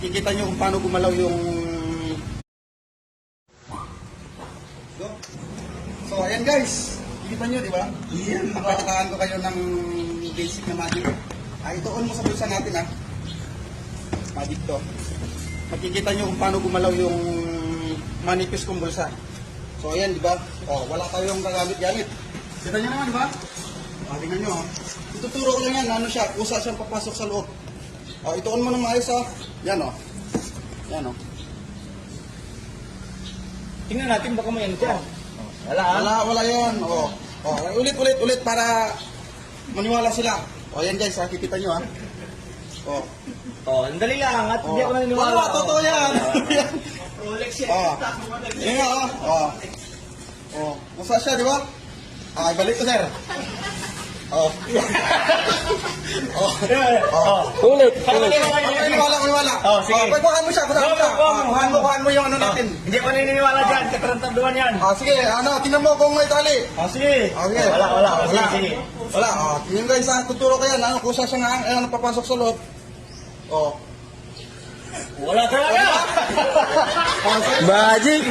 Kikita nyo kung paano gumalaw yung... So, ayan guys. Kikita nyo, di ba? Yan. Nakakataan ko kayo ng basic na magic. Ito on mo sa bulsa natin, magic to. Makikita nyo kung paano gumalaw yung manipis kong bulsa. So, ayan, di ba? Wala tayong gagamit-gamit. Kita nyo naman, di ba? Tingnan nyo, Ituturo ko lang yan, ano siya, kusa siyang papasok sa loob. Ituon mo ng maayos, Yan, Yan, Tingnan natin, baka may ano dyan. Wala yan. Ulit para maniwala sila. Yan guys, kikita nyo, Ang dali lang, at hindi ako naniniwala. Totoo yan. Rolex yan. Yan nga, kusa siya, di ba? Ibalik ko, sir. Ulit. Maniwala. Sige. Kuhaan mo siya, kuhaan mo yung ano natin. Hindi ako naniniwala dyan, katarantaduan yan. Sige, tingnan mo kung may tali. Sige. Okay. Wala. Sige. Wala. Tingnan guys, tuturo ko yan. Kusa siya nga, papasok sa loob. Wala talaga. Magic!